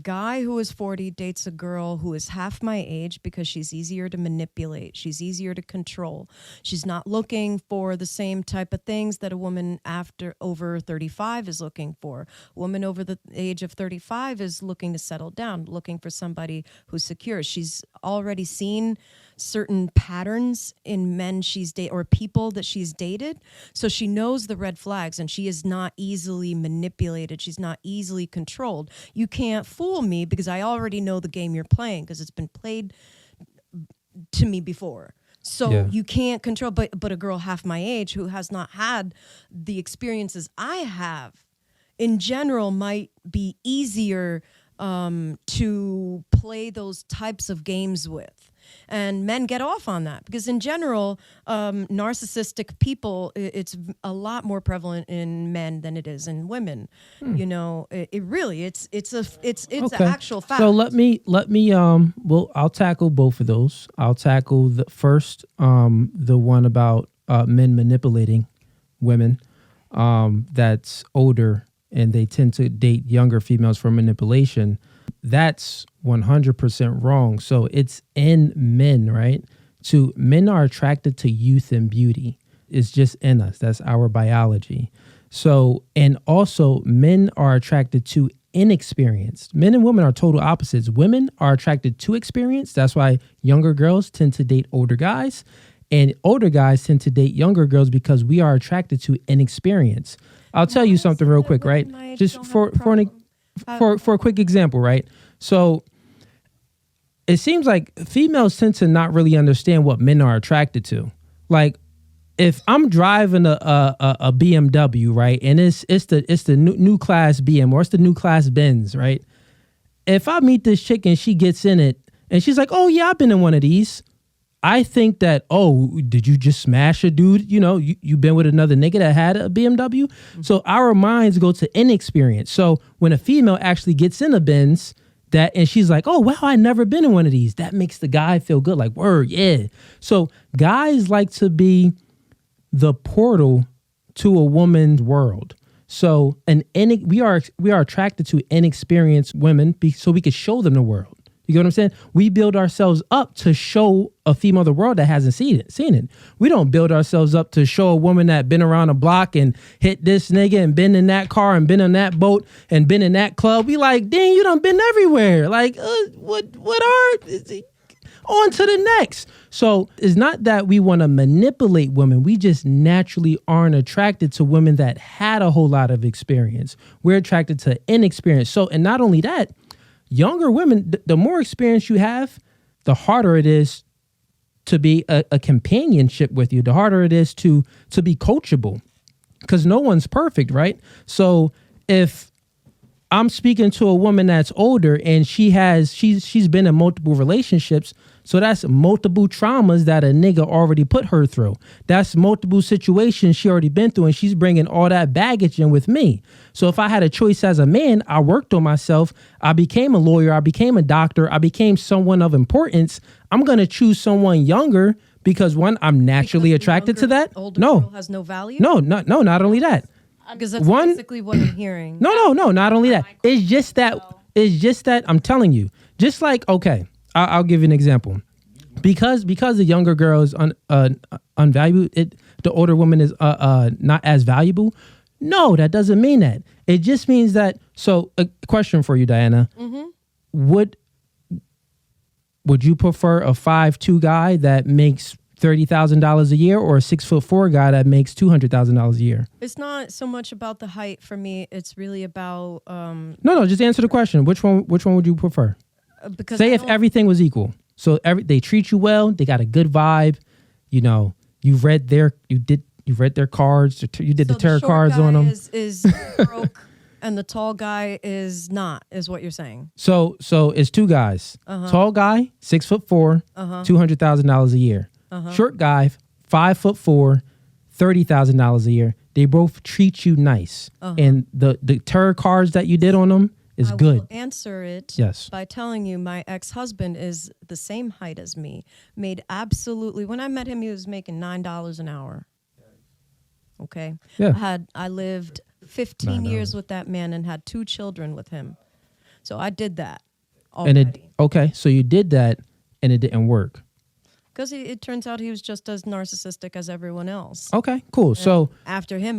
guy who is 40 dates a girl who is half my age because she's easier to manipulate. She's easier to control. She's not looking for the same type of things that a woman over 35 is looking for. A woman over the age of 35 is looking to settle down, looking for somebody who's secure. She's already seen certain patterns in men she's dated or people that she's dated. So she knows the red flags and she is not easily manipulated. She's not easily controlled. You can't fool me because I already know the game you're playing because it's been played to me before. So you can't control, but a girl half my age who has not had the experiences I have in general might be easier to play those types of games with. And men get off on that because in general, narcissistic people, it's a lot more prevalent in men than it is in women. You know, it really, it's an actual fact. So let me, I'll tackle both of those. I'll tackle the first, the one about men manipulating women, that's older and they tend to date younger females for manipulation. That's 100% wrong. So it's in men, right? Men are attracted to youth and beauty. It's just in us. That's our biology. So, and also men are attracted to inexperienced. Men and women are total opposites. Women are attracted to experience. That's why younger girls tend to date older guys and older guys tend to date younger girls because we are attracted to inexperience. I'll tell you something real quick, right? Just for a quick example, right? So it seems like females tend to not really understand what men are attracted to. Like if I'm driving a BMW, right, and it's the new class BM or it's the new class Benz, right? If I meet this chick and she gets in it and she's like, "Oh yeah, I've been in one of these," I think that, oh, did you just smash a dude? You know, you've been with another nigga that had a BMW. Mm-hmm. So our minds go to inexperience. So when a female actually gets in a Benz and she's like, "Oh, wow, I never been in one of these," that makes the guy feel good. Like, word, yeah. So guys like to be the portal to a woman's world. So we are attracted to inexperienced women so we can show them the world. You get what I'm saying? We build ourselves up to show a female the world that hasn't seen it. We don't build ourselves up to show a woman that been around a block and hit this nigga and been in that car and been on that boat and been in that club. We like, dang, you done been everywhere. Like, what are... On to the next. So it's not that we want to manipulate women. We just naturally aren't attracted to women that had a whole lot of experience. We're attracted to inexperience. So, and not only that, younger women, the more experience you have, the harder it is to be a companionship with you. The harder it is to be coachable because no one's perfect, right? So if I'm speaking to a woman that's older and she's been in multiple relationships, so that's multiple traumas that a nigga already put her through. That's multiple situations she already been through, and she's bringing all that baggage in with me. So if I had a choice as a man, I worked on myself. I became a lawyer. I became a doctor. I became someone of importance. I'm going to choose someone younger because one, I'm naturally attracted to that. Older girl has no value? No, not only that. Because that's basically what I'm hearing. No, not only that. It's just that I'm telling you, just like, okay, I'll give you an example. Because the younger girl is unvalued, the older woman is not as valuable. No, that doesn't mean that. It just means that. So, a question for you, Diana. Mm-hmm. Would you prefer a 5'2" guy that makes $30,000 a year or a 6'4" guy that makes $200,000 a year? It's not so much about the height for me. It's really about. No. Just answer the question. Which one would you prefer? Because say if everything was equal. So they treat you well. They got a good vibe. You know, you read their cards. You did the tarot cards on them. Is broke, and the tall guy is not. Is what you're saying? So it's two guys. Uh-huh. Tall guy, 6'4", $200,000 a year. Uh-huh. Short guy, 5'4", $30,000 a year. They both treat you nice, and the tarot cards that you did on them is good. I will answer it by telling you my ex-husband is the same height as me. Made absolutely, when I met him, he was making $9 an hour. Okay. Yeah. I lived 15 years with that man and had 2 children with him. So I did that And already. okay, so you did that and it didn't work. Because it turns out he was just as narcissistic as everyone else. Okay, cool. And So after him,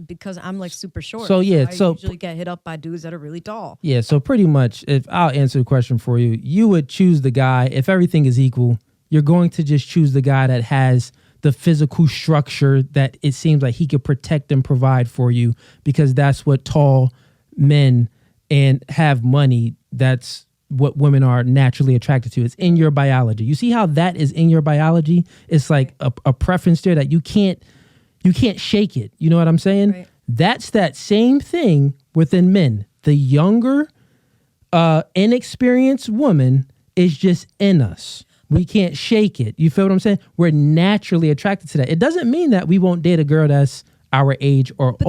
because I'm like super short. So, yeah, I so- usually get hit up by dudes that are really tall. yeah, so pretty much, if I'll answer the question for you, you would choose the guy, if everything is equal, you're going to just choose the guy that has the physical structure that it seems like he could protect and provide for you, because that's what tall men and have money, that's what women are naturally attracted to. It's in your biology. You see how that is in your biology? It's like a preference there that you can't shake it. You know what I'm saying? Right. That's that same thing within men. The younger, inexperienced woman is just in us. We can't shake it. You feel what I'm saying? We're naturally attracted to that. It doesn't mean that we won't date a girl that's our age or older.